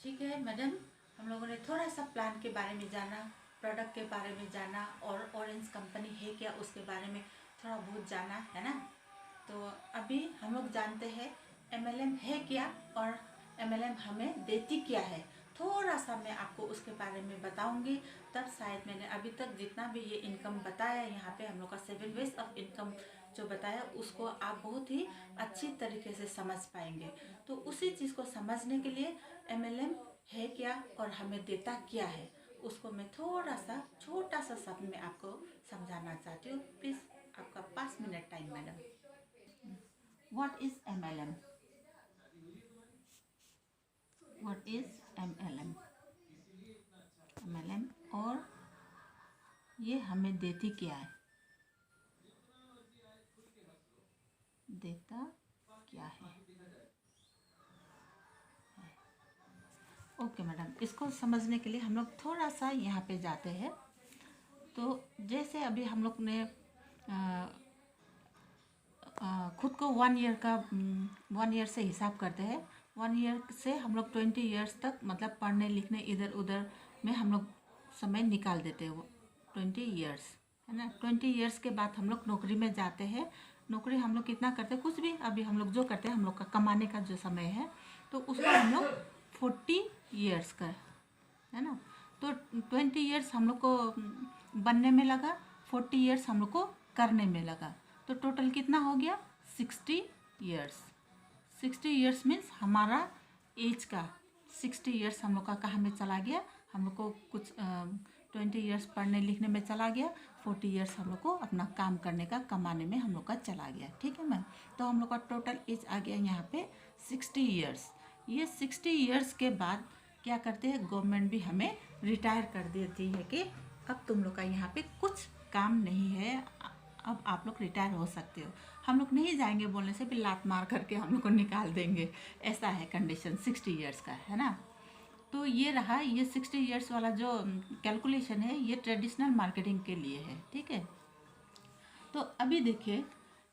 ठीक है मैडम, हम लोगों ने थोड़ा सा प्लान के बारे में जाना, प्रोडक्ट के बारे में जाना और ऑरेंज कंपनी है क्या उसके बारे में थोड़ा बहुत जाना है ना। तो अभी हम लोग जानते हैं एमएलएम है क्या और एमएलएम हमें देती क्या है। थोड़ा सा मैं आपको उसके बारे में बताऊंगी, तब शायद मैंने अभी तक जितना भी ये इनकम बताया यहाँ पे हम लोग का 7 वेज ऑफ इनकम जो बताया उसको आप बहुत ही अच्छी तरीके से समझ पाएंगे। तो उसी चीज़ को समझने के लिए एमएलएम है क्या और हमें देता क्या है उसको मैं थोड़ा सा छोटा सा शब्द में आपको समझाना चाहती हूँ। प्लीज़ आपका 5 minute time madam. What is MLM? What is MLM? MLM और ये हमें देती क्या है, देता क्या है। ओके मैडम, इसको समझने के लिए हम लोग थोड़ा सा यहाँ पे जाते हैं। तो जैसे अभी हम लोग ने खुद को 1 ईयर से हिसाब करते हैं। 1 ईयर से हम लोग 20 ईयर्स तक मतलब पढ़ने लिखने इधर उधर में हम लोग समय निकाल देते हैं। 20 ईयर्स है ना। 20 ईयर्स के बाद हम लोग नौकरी में जाते हैं। नौकरी हम लोग कितना करते हैं, कुछ भी अभी हम लोग जो करते हैं हम लोग का कमाने का जो समय है तो उसको हम लोग 40 ईयर्स का है ना। तो 20 ईयर्स हम लोग को बनने में लगा, 40 ईयर्स हम लोग को करने में लगा, तो टोटल कितना हो गया 60 ईयर्स। 60 ईयर्स मीन्स हमारा एज का 60 ईयर्स हम लोग का कहाँ में चला गया, हम लोग को कुछ 20 ईयर्स पढ़ने लिखने में चला गया, 40 ईयर्स हम लोग को अपना काम करने का कमाने में हम लोग का चला गया। ठीक है मैम, तो हम लोग का टोटल एज आ गया यहाँ पे 60 ईयर्स। ये 60 ईयर्स के बाद क्या करते हैं, गवर्नमेंट भी हमें रिटायर कर देती है कि अब तुम लोग का यहाँ पे कुछ काम नहीं है, अब आप लोग रिटायर हो सकते हो। हम लोग नहीं जाएंगे बोलने से भी लात मार करके हम लोग को निकाल देंगे, ऐसा है कंडीशन 60 ईयर्स का है ना। तो ये रहा, ये 60 ईयर्स वाला जो कैलकुलेशन है ये ट्रेडिशनल मार्केटिंग के लिए है। ठीक है, तो अभी देखिए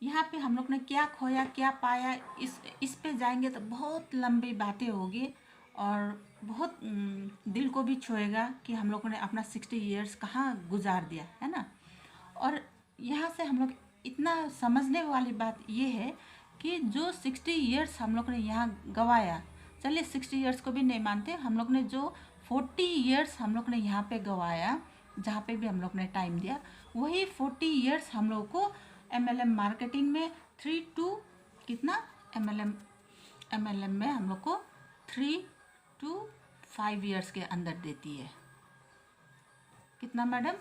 यहाँ पे हम लोग ने क्या खोया क्या पाया, इस पे जाएंगे तो बहुत लंबी बातें होगी और बहुत दिल को भी छुएगा कि हम लोगों ने अपना 60 ईयर्स कहाँ गुजार दिया है ना। और यहाँ से हम लोग इतना समझने वाली बात ये है कि जो 60 ईयर्स हम लोग ने यहाँ गवाया, चलिए 60 ईयर्स को भी नहीं मानते, हम लोग ने जो 40 ईयर्स हम लोग ने यहाँ पे गवाया, जहाँ पे भी हम लोग ने टाइम दिया, वही 40 ईयर्स हम लोग को एमएलएम मार्केटिंग में 3 to कितना एमएलएम में हम लोग को 3 to 5 ईयर्स के अंदर देती है। कितना मैडम,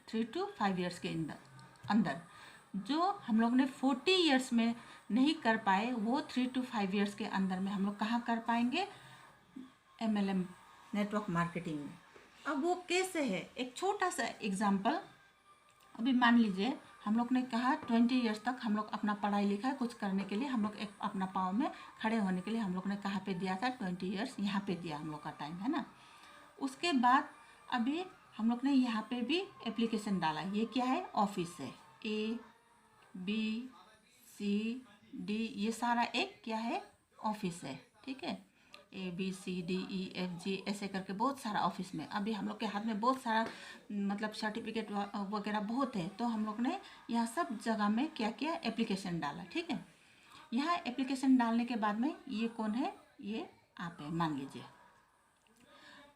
3 to 5 ईयर्स के अंदर। जो हम लोग ने 40 ईयर्स में नहीं कर पाए वो 3 to 5 ईयर्स के अंदर में हम लोग कहाँ कर पाएंगे, एमएलएम नेटवर्क मार्केटिंग में। अब वो कैसे है, एक छोटा सा एग्जांपल। अभी मान लीजिए हम लोग ने कहा 20 ईयर्स तक हम लोग अपना पढ़ाई लिखाई कुछ करने के लिए हम लोग एक अपना पाँव में खड़े होने के लिए हम लोग ने कहाँ पे दिया था, 20 ईयर्स यहाँ पे दिया हम लोग का टाइम है ना। उसके बाद अभी हम लोग ने यहाँ पे भी एप्लीकेशन डाला, ये क्या है, ऑफिस है, ABCD ये सारा एक क्या है, ऑफिस है। ठीक है, ABCDEFG ऐसे करके बहुत सारा ऑफिस में, अभी हम लोग के हाथ में बहुत सारा मतलब सर्टिफिकेट वगैरह बहुत है, तो हम लोग ने यहाँ सब जगह में क्या किया, एप्लीकेशन डाला। ठीक है, यहाँ एप्लीकेशन डालने के बाद में ये कौन है, ये आप है मान लीजिए।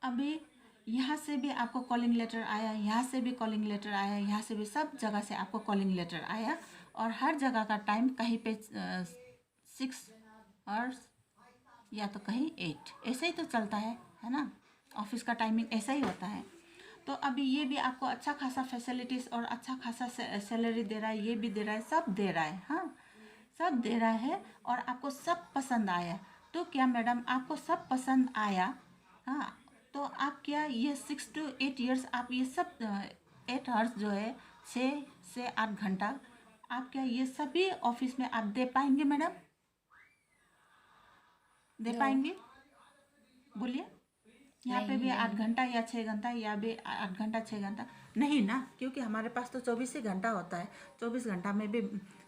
अभी यहाँ से भी आपको कॉलिंग लेटर आया, यहाँ से भी कॉलिंग लेटर आया, यहाँ से भी सब जगह से आपको कॉलिंग लेटर आया, और हर जगह का टाइम कहीं पे 6 और या तो कहीं 8 ऐसे ही तो चलता है ना। ऑफिस का टाइमिंग ऐसा ही होता है। तो अभी ये भी आपको अच्छा खासा फैसिलिटीज़ और अच्छा खासा सैलरी दे रहा है, ये भी दे रहा है, सब दे रहा है, हाँ सब दे रहा है, और आपको सब पसंद आया। तो क्या मैडम आपको सब पसंद आया, हाँ, तो आप क्या ये 6 to 8 ईयर्स आप ये सब 8 आवर्स जो है 6 से 8 घंटा आप क्या ये सभी ऑफिस में आप दे पाएंगे मैडम, दे पाएंगे, बोलिए। यहाँ पे भी 8 घंटा या 6 घंटा या भी 8 घंटा 6 घंटा नहीं ना, क्योंकि हमारे पास तो 24 ही घंटा होता है। 24 घंटा में भी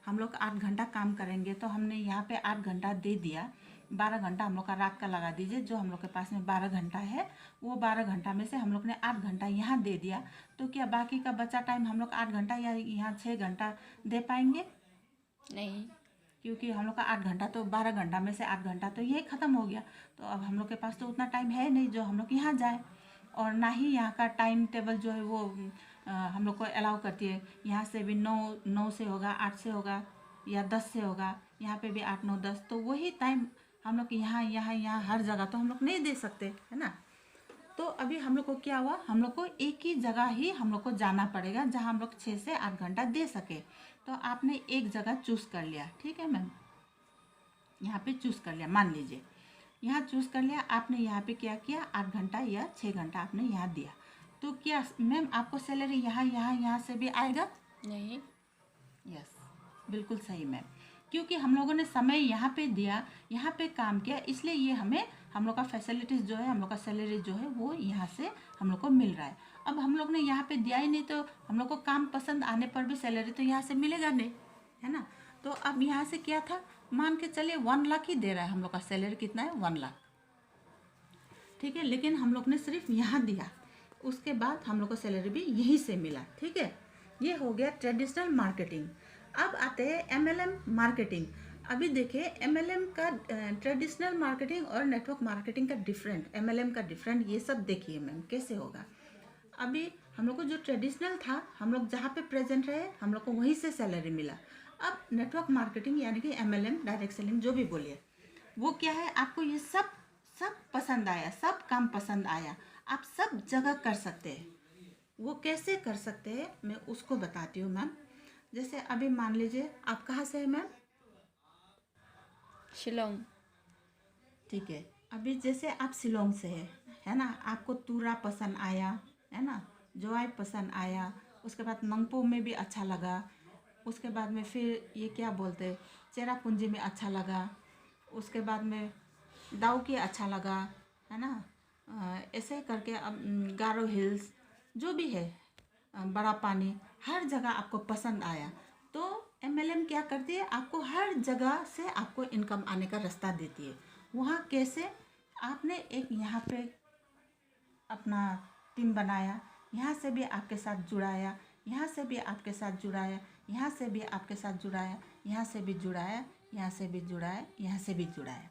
हम लोग 8 घंटा काम करेंगे, तो हमने यहाँ पे 8 घंटा दे दिया, 12 घंटा हम लोग का रात का लगा दीजिए, जो हम लोग के पास में 12 घंटा है, वो 12 घंटा में से हम लोग ने 8 घंटा यहाँ दे दिया, तो क्या बाकी का बचा टाइम हम लोग 8 घंटा या यहाँ 6 घंटा दे पाएंगे? नहीं। क्योंकि हम लोग का 8 घंटा, तो 12 घंटा में से 8 घंटा तो यही ख़त्म हो गया। तो अब हम लोग के पास तो उतना टाइम है नहीं जो हम लोग यहाँ जाए, और ना ही यहाँ का टाइम टेबल जो है वो हम लोग को अलाउ करती है। यहाँ से भी 9 से होगा, 8 से होगा या 10 से होगा, यहाँ पे भी 8 9 10, तो वही टाइम हम लोग यहाँ यहाँ यहाँ हर जगह तो हम लोग नहीं दे सकते, है ना। तो अभी हम लोग को क्या हुआ, हम लोग को एक ही जगह ही हम लोग को जाना पड़ेगा जहाँ हम लोग 6 से 8 घंटा दे सके। तो आपने एक जगह चूज़ कर लिया, ठीक है मैम, यहाँ पे चूज़ कर लिया, मान लीजिए यहाँ चूज़ कर लिया आपने, यहाँ पे क्या किया, 8 घंटा या 6 घंटा आपने यहाँ दिया, तो क्या मैम आपको सैलरी यहाँ से भी आएगा? नहीं। यस, बिल्कुल सही मैम, क्योंकि हम लोगों ने समय यहाँ पे दिया, यहाँ पे काम किया, इसलिए ये हमें हम लोग का फैसिलिटीज़ जो है, हम लोग का सैलरी जो है वो यहाँ से हम लोग को मिल रहा है। अब हम लोग ने यहाँ पे दिया ही नहीं, तो हम लोग को काम पसंद आने पर भी सैलरी तो यहाँ से मिलेगा नहीं, है ना। तो अब यहाँ से क्या था, मान के चलिए 1 लाख ही दे रहा है हम लोग का सैलरी, कितना है, 1 लाख, ठीक है, लेकिन हम लोग ने सिर्फ यहाँ दिया, उसके बाद हम लोग को सैलरी भी यहीं से मिला, ठीक है। ये हो गया ट्रेडिशनल मार्केटिंग। अब आते हैं MLM मार्केटिंग। अभी देखिए MLM का ट्रेडिशनल मार्केटिंग और नेटवर्क मार्केटिंग का डिफरेंट, MLM का डिफरेंट, ये सब देखिए मैम कैसे होगा। अभी हम लोग को जो ट्रेडिशनल था, हम लोग जहाँ पे प्रेजेंट रहे, हम लोग को वहीं से सैलरी मिला। अब नेटवर्क मार्केटिंग यानी कि MLM, डायरेक्ट सेलिंग जो भी बोलिए, वो क्या है, आपको ये सब पसंद आया, सब काम पसंद आया, आप सब जगह कर सकते हैं। वो कैसे कर सकते हैं मैं उसको बताती हूँ मैम। जैसे अभी मान लीजिए आप कहाँ से हैं मैम? शिलोंग। ठीक है, अभी जैसे आप शिलोंग से है ना, आपको तूरा पसंद आया, है ना, जोआई पसंद आया, उसके बाद मंगपो में भी अच्छा लगा, उसके बाद में फिर ये क्या बोलते, चेरापूंजी में अच्छा लगा, उसके बाद में दाऊकी अच्छा लगा, है ना, ऐसे करके अब गारो हिल्स जो भी है, बड़ा पानी, हर जगह आपको पसंद आया, तो MLM क्या करती है, आपको हर जगह से आपको इनकम आने का रास्ता देती है। वहाँ कैसे, आपने एक यहाँ पे अपना टीम बनाया, यहाँ से भी आपके साथ जुड़ाया, यहाँ से भी आपके साथ जुड़ाया, यहाँ से भी आपके साथ जुड़ाया, यहाँ से भी जुड़ाया, यहाँ से भी जुड़ाया, यहाँ से भी जुड़ाया,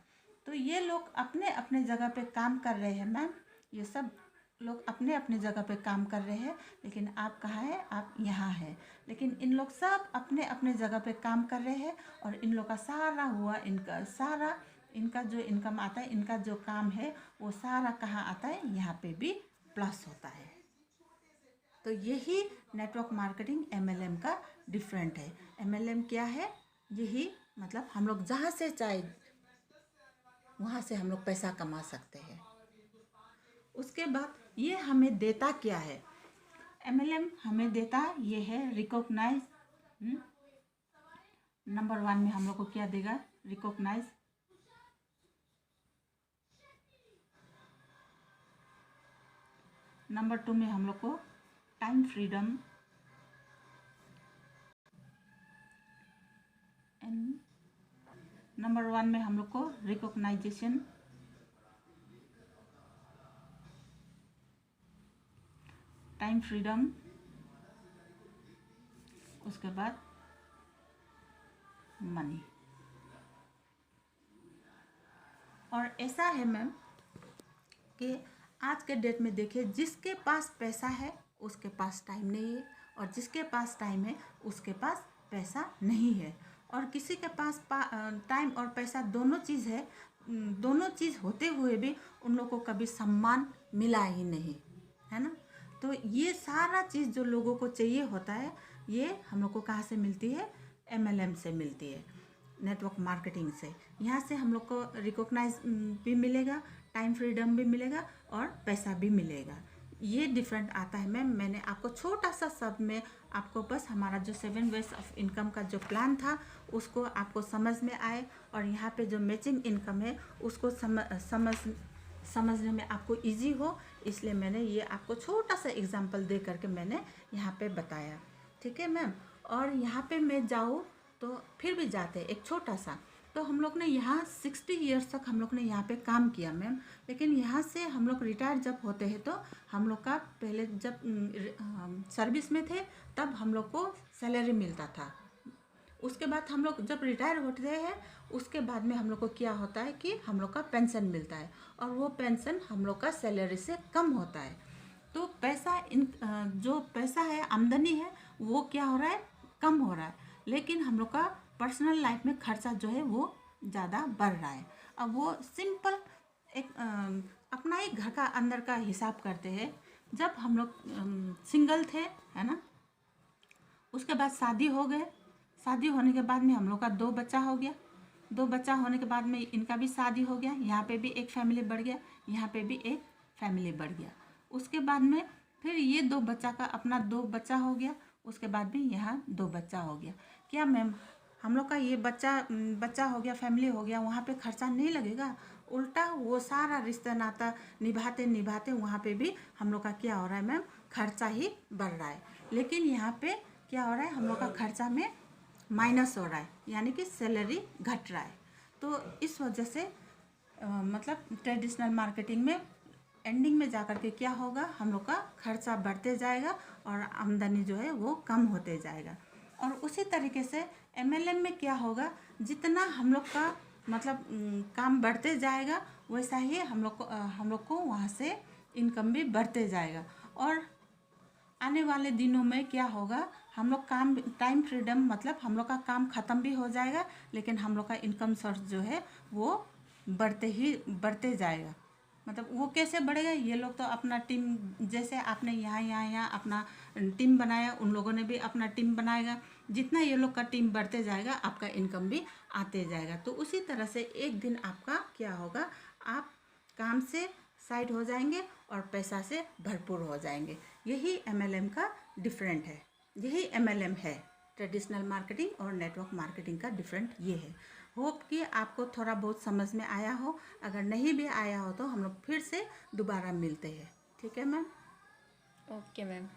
तो ये लोग अपने अपने जगह पे काम कर रहे हैं मैम, ये सब लोग अपने अपने जगह पे काम कर रहे हैं, लेकिन आप कहाँ हैं, आप यहाँ हैं, लेकिन इन लोग सब अपने अपने जगह पे काम कर रहे हैं, और इन लोग का सारा हुआ, इनका जो इनकम आता है, इनका जो काम है, वो सारा कहाँ आता है, यहाँ पे भी प्लस होता है। तो यही नेटवर्क मार्केटिंग MLM का डिफरेंट है। MLM क्या है, यही मतलब हम लोग जहाँ से चाहे वहाँ से हम लोग पैसा कमा सकते हैं। उसके बाद ये हमें देता क्या है, MLM हमें देता ये है रिकॉग्नाइज। नंबर 1 में हम लोग को क्या देगा, रिकॉग्नाइज। नंबर 2 में हम लोग को टाइम फ्रीडम, एंड नंबर 1 में हम लोग को रिकॉग्नाइजेशन, टाइम फ्रीडम, उसके बाद मनी। और ऐसा है मैम कि आज के डेट में देखिए, जिसके पास पैसा है उसके पास टाइम नहीं है, और जिसके पास टाइम है उसके पास पैसा नहीं है, और किसी के पास टाइम और पैसा दोनों चीज़ है, दोनों चीज़ होते हुए भी उन लोगों को कभी सम्मान मिला ही नहीं, है ना। तो ये सारा चीज़ जो लोगों को चाहिए होता है, ये हम लोग को कहाँ से मिलती है, MLM से मिलती है, नेटवर्क मार्केटिंग से। यहाँ से हम लोग को रिकॉग्नाइज भी मिलेगा, टाइम फ्रीडम भी मिलेगा, और पैसा भी मिलेगा। ये डिफरेंट आता है मैम। मैंने आपको छोटा सा सब में आपको बस हमारा जो 7 वेज ऑफ इनकम का जो प्लान था उसको आपको समझ में आए, और यहाँ पे जो मैचिंग इनकम है उसको समझने में आपको इजी हो, इसलिए मैंने ये आपको छोटा सा एग्जांपल दे करके मैंने यहाँ पे बताया, ठीक है मैम। और यहाँ पे मैं जाऊँ तो फिर भी जाते एक छोटा सा, तो हम लोग ने यहाँ 60 ईयर्स तक हम लोग ने यहाँ पे काम किया मैम। लेकिन यहाँ से हम लोग रिटायर जब होते हैं तो हम लोग का पहले जब सर्विस में थे तब हम लोग को सैलरी मिलता था। उसके बाद हम लोग जब रिटायर होते हैं उसके बाद में हम लोग को क्या होता है कि हम लोग का पेंशन मिलता है, और वो पेंशन हम लोग का सैलरी से कम होता है। तो पैसा जो पैसा है, आमदनी है, वो क्या हो रहा है, कम हो रहा है। लेकिन हम लोग का पर्सनल लाइफ में खर्चा जो है वो ज़्यादा बढ़ रहा है। अब वो सिंपल एक अपना ही घर का अंदर का हिसाब करते हैं। जब हम लोग सिंगल थे, है ना, उसके बाद शादी हो गए। शादी होने के बाद में हम लोग का 2 बच्चा हो गया। 2 बच्चा होने के बाद में इनका भी शादी हो गया। यहाँ पे भी एक फैमिली बढ़ गया, यहाँ पे भी एक फैमिली बढ़ गया। उसके बाद में फिर ये 2 बच्चा का अपना 2 बच्चा हो गया। उसके बाद भी यहाँ 2 बच्चा हो गया। क्या मैम हम लोग का ये बच्चा हो गया, फैमिली हो गया, वहाँ पे खर्चा नहीं लगेगा? उल्टा वो सारा रिश्ता नाता निभाते निभाते वहाँ पे भी हम लोग का क्या हो रहा है मैम, खर्चा ही बढ़ रहा है। लेकिन यहाँ पे क्या हो रहा है, हम लोग का खर्चा में माइनस हो रहा है, यानी कि सैलरी घट रहा है। तो इस वजह से मतलब ट्रेडिशनल मार्केटिंग में एंडिंग में जाकर के क्या होगा, हम लोग का खर्चा बढ़ते जाएगा और आमदनी जो है वो कम होते जाएगा। और उसी तरीके से एमएलएम में क्या होगा, जितना हम लोग का मतलब काम बढ़ते जाएगा वैसा ही हम लोग को वहाँ से इनकम भी बढ़ते जाएगा। और आने वाले दिनों में क्या होगा, हम लोग काम टाइम फ्रीडम मतलब हम लोग का काम ख़त्म भी हो जाएगा, लेकिन हम लोग का इनकम सोर्स जो है वो बढ़ते जाएगा। मतलब वो कैसे बढ़ेगा, ये लोग तो अपना टीम, जैसे आपने यहाँ अपना टीम बनाया, उन लोगों ने भी अपना टीम बनाएगा। जितना ये लोग का टीम बढ़ते जाएगा आपका इनकम भी आते जाएगा। तो उसी तरह से एक दिन आपका क्या होगा, आप काम से साइड हो जाएंगे और पैसा से भरपूर हो जाएंगे। यही एमएलएम का डिफरेंट है, यही एमएलएम है। ट्रेडिशनल मार्केटिंग और नेटवर्क मार्केटिंग का डिफरेंट ये है। होप कि आपको थोड़ा बहुत समझ में आया हो। अगर नहीं भी आया हो तो हम लोग फिर से दोबारा मिलते हैं। ठीक है मैम? Okay ma'am.